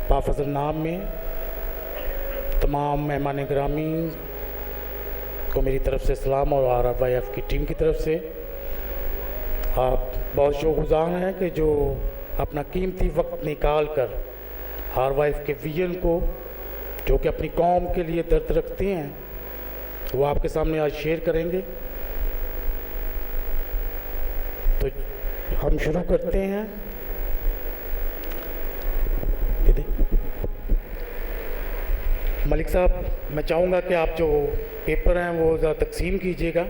पाफजल नाम में तमाम मेहमान गिरामी को मेरी तरफ़ से सलाम और RYF की टीम की तरफ से आप बहुत शुक्रगुज़ार हैं कि जो अपना कीमती वक्त निकाल कर RYF के विजन को जो कि अपनी कौम के लिए दर्द रखते हैं वो आपके सामने आज शेयर करेंगे। तो हम शुरू करते हैं। मलिक साहब, मैं चाहूँगा कि आप जो पेपर हैं वो ज़रा तकसीम कीजिएगा,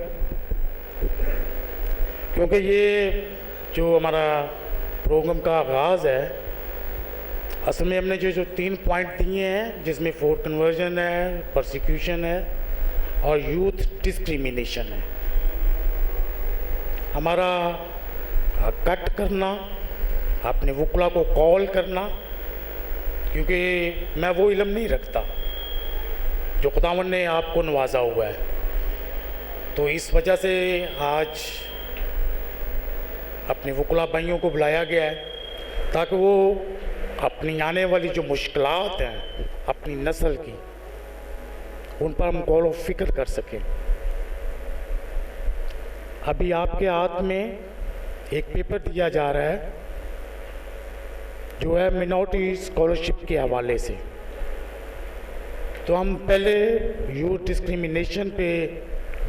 क्योंकि ये जो हमारा प्रोग्राम का आगाज़ है असल में हमने जो 3 पॉइंट दिए हैं जिसमें फोर्थ कन्वर्जन है, परसिक्यूशन है और यूथ डिस्क्रिमिनेशन है। हमारा कट करना, अपने वकला को कॉल करना, क्योंकि मैं वो इल्म नहीं रखता जो खुदावंद ने आपको नवाजा हुआ है। तो इस वजह से आज अपने वकला भाइयों को बुलाया गया है ताकि वो अपनी आने वाली जो मुश्किलात हैं अपनी नस्ल की, उन पर हम गौर व फिक्र कर सकें। अभी आपके हाथ में एक पेपर दिया जा रहा है जो है मिनॉरिटी स्कॉलरशिप के हवाले से। तो हम पहले यूथ डिस्क्रिमिनेशन पे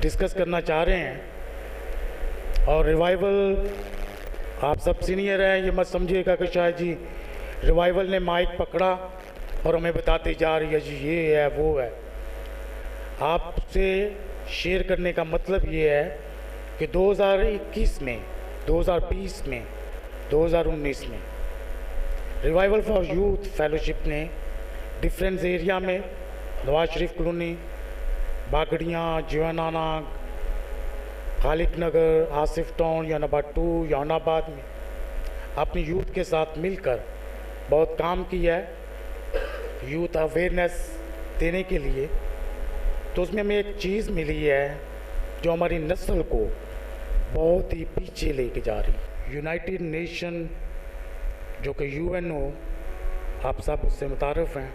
डिस्कस करना चाह रहे हैं। और रिवाइवल, आप सब सीनियर हैं, ये मत समझिएगा कि शायद जी रिवाइवल ने माइक पकड़ा और हमें बताते जा रही है जी ये है वो है। आपसे शेयर करने का मतलब ये है कि 2021 में, 2020 में, 2019 में रिवाइवल फॉर यूथ फेलोशिप ने डिफरेंस एरिया में नवाज शरीफ कॉलोनी, बागड़ियाँ, जीवानाना, खालिक नगर, आसिफ टाउन, यानाबाद 2, यानाबाद में अपनी यूथ के साथ मिलकर बहुत काम किया है यूथ अवेयरनेस देने के लिए। तो उसमें हमें एक चीज़ मिली है जो हमारी नस्ल को बहुत ही पीछे लेके जा रही है। यूनाइटेड नेशन जो कि UNO, आप सब उससे मुतारफ़ हैं,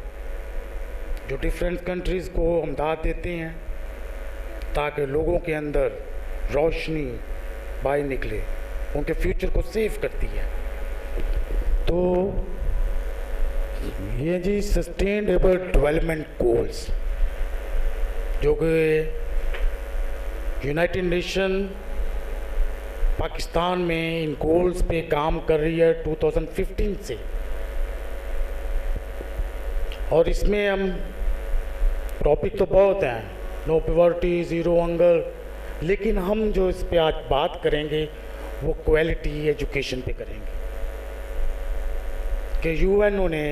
जो डिफरेंट कंट्रीज़ को इमदाद देते हैं ताकि लोगों के अंदर रोशनी बाहर निकले, उनके फ्यूचर को सेव करती है। तो ये जी सस्टेनेबल डेवलपमेंट गोल्स जो कि यूनाइटेड नेशन पाकिस्तान में इन गोल्स पे काम कर रही है 2015 से। और इसमें हम टॉपिक तो बहुत हैं, नो पॉवर्टी, ज़ीरो हंगर, लेकिन हम जो इस पे आज बात करेंगे वो क्वालिटी एजुकेशन पे करेंगे कि UNO ने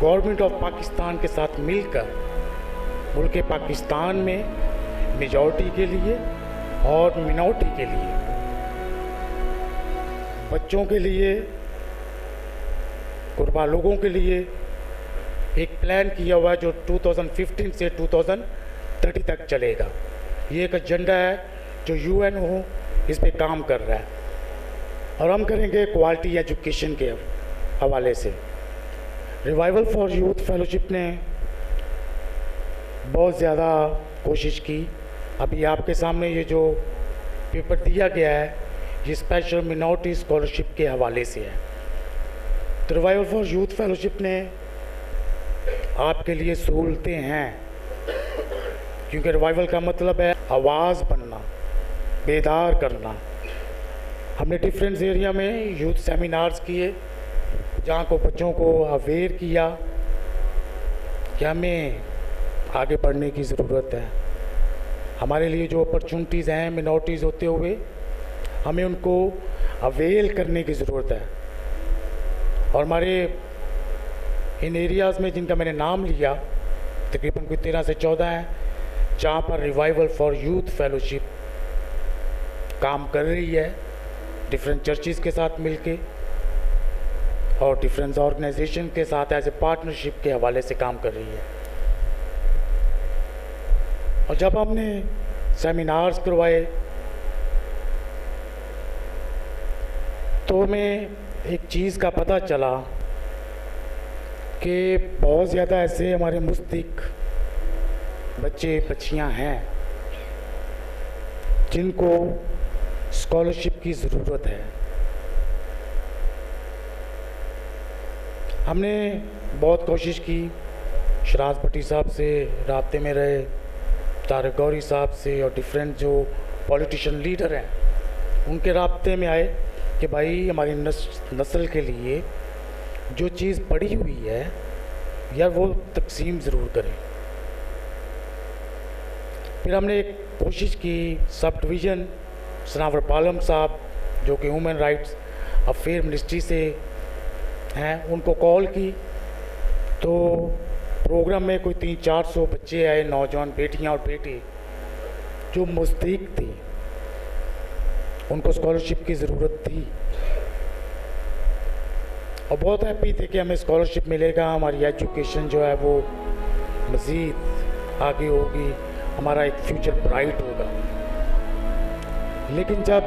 गवर्नमेंट ऑफ पाकिस्तान के साथ मिलकर मुल्क पाकिस्तान में मेजॉरिटी के लिए और मिनॉरिटी के लिए, बच्चों के लिए, कुर्बा लोगों के लिए एक प्लान किया हुआ है जो 2015 से 2030 तक चलेगा। ये एक एजेंडा है जो UNO इस पे काम कर रहा है। और हम करेंगे क्वालिटी एजुकेशन के हवाले से। रिवाइवल फॉर यूथ फेलोशिप ने बहुत ज़्यादा कोशिश की। अभी आपके सामने ये जो पेपर दिया गया है ये स्पेशल मिनॉरिटी स्कॉलरशिप के हवाले से है। तो रिवाइवल फॉर यूथ फेलोशिप ने आपके लिए सहूलतें हैं, क्योंकि रिवाइवल का मतलब है आवाज़ बनना, बेदार करना। हमने डिफरेंस एरिया में यूथ सेमिनार्स किए जहाँ को बच्चों को अवेयर किया कि हमें आगे बढ़ने की ज़रूरत है। हमारे लिए जो अपॉर्चुनिटीज़ हैं मिनॉरिटीज़ होते हुए हमें उनको अवेल करने की ज़रूरत है। और हमारे इन एरियाज़ में जिनका मैंने नाम लिया तकरीबन कोई 13 से 14 हैं जहाँ पर रिवाइवल फॉर यूथ फेलोशिप काम कर रही है डिफरेंट चर्चिज़ के साथ मिलके और डिफरेंट ऑर्गेनाइजेशन के साथ एज ए पार्टनरशिप के हवाले से काम कर रही है। और जब हमने सेमिनार्स करवाए तो हमें एक चीज़ का पता चला कि बहुत ज़्यादा ऐसे हमारे मुस्तहिक बच्चे बच्चियां हैं जिनको स्कॉलरशिप की ज़रूरत है। हमने बहुत कोशिश की, शराज भट्टी साहब से राब्ते में रहे, तारिक गौरी साहब से और डिफरेंट जो पॉलिटिशियन लीडर हैं उनके राब्ते में आए कि भाई हमारी नस्ल के लिए जो चीज़ पड़ी हुई है यार वो तकसीम ज़रूर करें। फिर हमने एक कोशिश की, सब डिवीज़न सनावर पालम साहब जो कि ह्यूमन राइट्स अफेयर मिनिस्ट्री से हैं, उनको कॉल की तो प्रोग्राम में कोई 300-400 बच्चे आए, नौजवान बेटियां और बेटे जो मुस्तहिक थी, उनको स्कॉलरशिप की ज़रूरत थी और बहुत हैप्पी थे कि हमें स्कॉलरशिप मिलेगा, हमारी एजुकेशन जो है वो मज़ीद आगे होगी, हमारा एक फ्यूचर ब्राइट होगा। लेकिन जब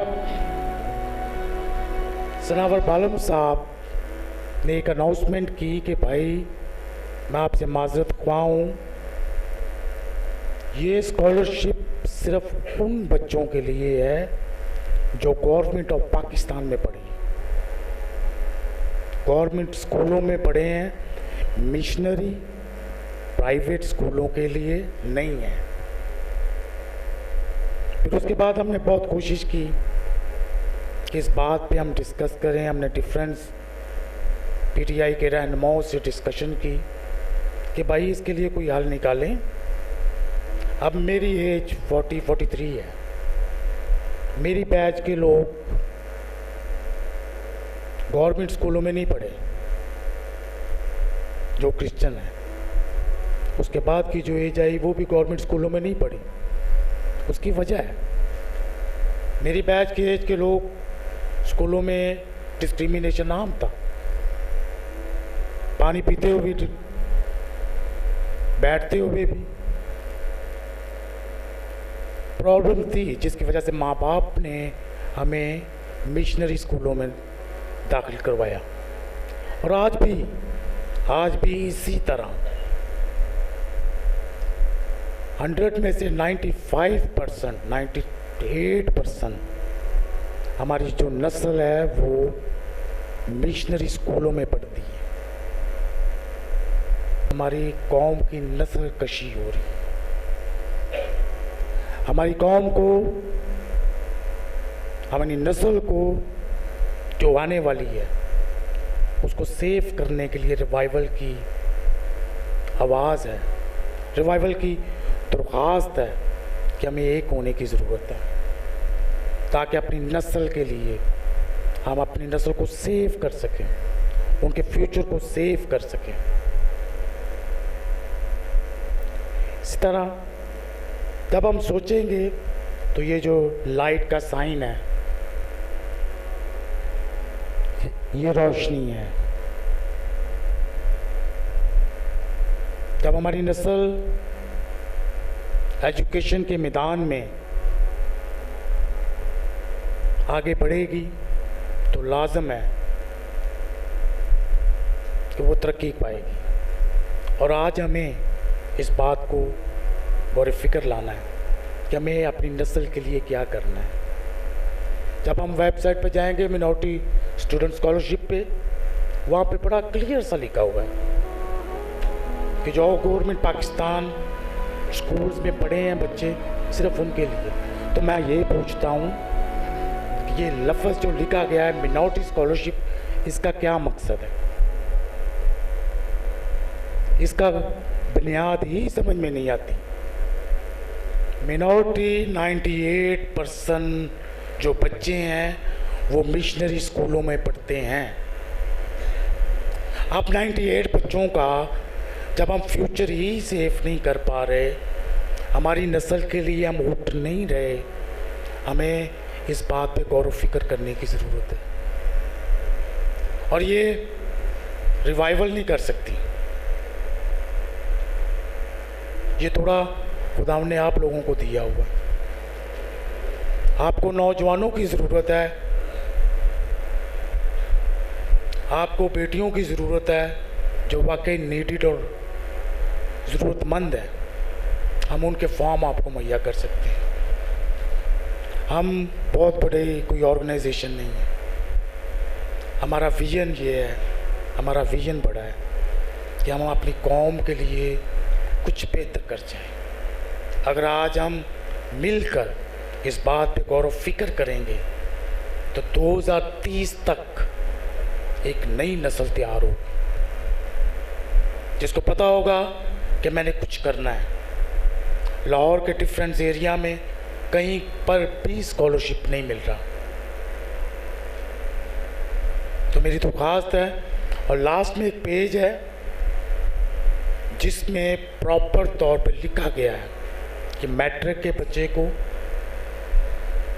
सनावर पालम साहब ने एक अनाउंसमेंट की कि भाई मैं आपसे माजरत ख्वाह हूँ, ये स्कॉलरशिप सिर्फ उन बच्चों के लिए है जो गवर्नमेंट ऑफ पाकिस्तान में पढ़े, गवर्नमेंट स्कूलों में पढ़े हैं, मिशनरी प्राइवेट स्कूलों के लिए नहीं है। फिर उसके बाद हमने बहुत कोशिश की कि इस बात पे हम डिस्कस करें। हमने डिफरेंस पीटीआई के रहनुमाओं से डिस्कशन की कि भाई इसके लिए कोई हल निकालें। अब मेरी एज 43 है, मेरी बैच के लोग गवर्नमेंट स्कूलों में नहीं पढ़े जो क्रिश्चियन है, उसके बाद की जो एज आई वो भी गवर्नमेंट स्कूलों में नहीं पढ़ी। उसकी वजह है मेरी बैच के एज के लोग स्कूलों में डिस्क्रिमिनेशन आम था, पानी पीते हुए भी, बैठते हुए भी प्रॉब्लम थी, जिसकी वजह से माँ बाप ने हमें मिशनरी स्कूलों में दाखिल करवाया। और आज भी इसी तरह 100 में से 95%, 98% हमारी जो नस्ल है वो मिशनरी स्कूलों में पढ़ती है। हमारी कौम की नस्ल कशी हो रही है। हमारी कौम को, हमारी नस्ल को जो आने वाली है उसको सेव करने के लिए रिवाइवल की आवाज़ है, रिवाइवल की दरख्वास्त है कि हमें एक होने की ज़रूरत है ताकि अपनी नस्ल के लिए हम अपनी नस्ल को सेव कर सकें, उनके फ्यूचर को सेव कर सकें। इस तरह जब हम सोचेंगे तो ये जो लाइट का साइन है, ये रोशनी है। जब हमारी नस्ल एजुकेशन के मैदान में आगे बढ़ेगी तो लाजम है कि वो तरक्की पाएगी। और आज हमें इस बात को गौर फिक्र लाना है कि हमें अपनी नस्ल के लिए क्या करना है। जब हम वेबसाइट पर जाएंगे मिनॉरिटी स्टूडेंट स्कॉलरशिप पे, वहाँ पे बड़ा क्लियर सा लिखा हुआ है कि जो गवर्नमेंट पाकिस्तान स्कूल्स में पढ़े हैं बच्चे, सिर्फ उनके लिए। तो मैं ये पूछता हूँ कि ये लफ्ज़ जो लिखा गया है मिनॉरिटी स्कॉलरशिप, इसका क्या मकसद है? इसका बुनियाद ही समझ में नहीं आती। मिनॉरिटी 98% जो बच्चे हैं वो मिशनरी स्कूलों में पढ़ते हैं। अब 98 बच्चों का जब हम फ्यूचर ही सेफ नहीं कर पा रहे, हमारी नस्ल के लिए हम उठ नहीं रहे, हमें इस बात पे गौर व फिक्र करने की ज़रूरत है। और ये रिवाइवल नहीं कर सकती, ये थोड़ा खुदा ने आप लोगों को दिया हुआ। आपको नौजवानों की ज़रूरत है, आपको बेटियों की ज़रूरत है, जो वाकई नीडेड और ज़रूरतमंद है, हम उनके फॉर्म आपको मुहैया कर सकते हैं। हम बहुत बड़े कोई ऑर्गेनाइजेशन नहीं है, हमारा विज़न ये है, हमारा विज़न बड़ा है कि हम अपनी कौम के लिए कुछ बेहतर कर जाएं। अगर आज हम मिलकर इस बात पे गौर व फिक्र करेंगे तो 2030 तक एक नई नस्ल तैयार होगी जिसको पता होगा कि मैंने कुछ करना है। लाहौर के डिफरेंट एरिया में कहीं पर भी स्कॉलरशिप नहीं मिल रहा, तो मेरी दरख्वास्त है। और लास्ट में एक पेज है जिसमें प्रॉपर तौर पे लिखा गया है कि मैट्रिक के बच्चे को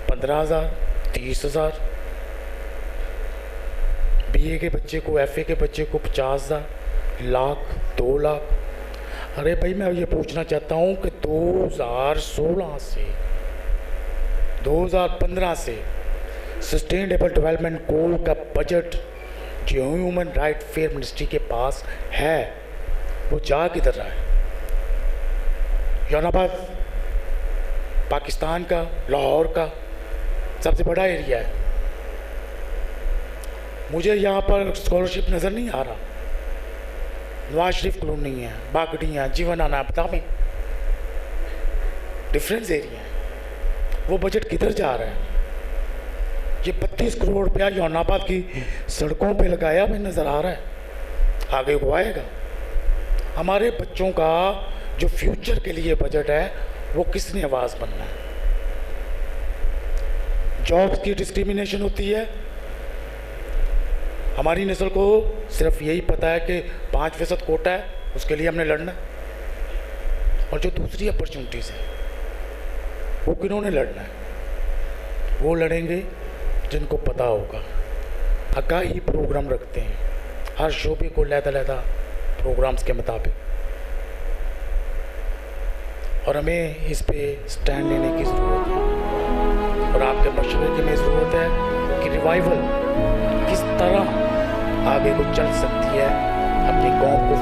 15,000, 30,000, बीए के बच्चे को, एफए के बच्चे को 50,000, लाख, 2 लाख। अरे भाई, मैं ये पूछना चाहता हूँ कि 2016 से 2015 से सस्टेनेबल डेवलपमेंट गोल का बजट जो ह्यूमन राइट फेयर मिनिस्ट्री के पास है, वो जा किधर रहा है? यौनाबाद पाकिस्तान का, लाहौर का सबसे बड़ा एरिया है। मुझे यहाँ पर स्कॉलरशिप नज़र नहीं आ रहा। नवाज शरीफ कॉलोनी है, बागड़ियाँ, जीवनाना, बतावें, डिफरेंस एरिया है। वो बजट किधर जा रहा है? ये 32 करोड़ रुपया यौनाबाद की सड़कों पे लगाया हुआ नज़र आ रहा है, आगे वो आएगा। हमारे बच्चों का जो फ्यूचर के लिए बजट है, वो किसने आवाज़ बनना है? जॉब्स की डिस्क्रिमिनेशन होती है। हमारी नस्ल को सिर्फ यही पता है कि 5% कोटा है, उसके लिए हमने लड़ना है। और जो दूसरी अपॉर्चुनिटीज़ हैं, वो किन्होंने लड़ना है? वो लड़ेंगे जिनको पता होगा। आगाही प्रोग्राम रखते हैं, हर शोबे को लहदा प्रोग्राम्स के मुताबिक, और हमें इस पे स्टैंड लेने की ज़रूरत है। और आपके मशवरे की हमें ज़रूरत है कि रिवाइवल किस तरह आगे को चल सकती है अपनी कौम को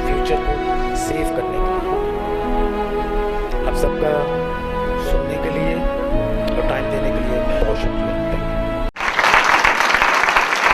फ्यूचर को सेव करने के लिए। आप सबका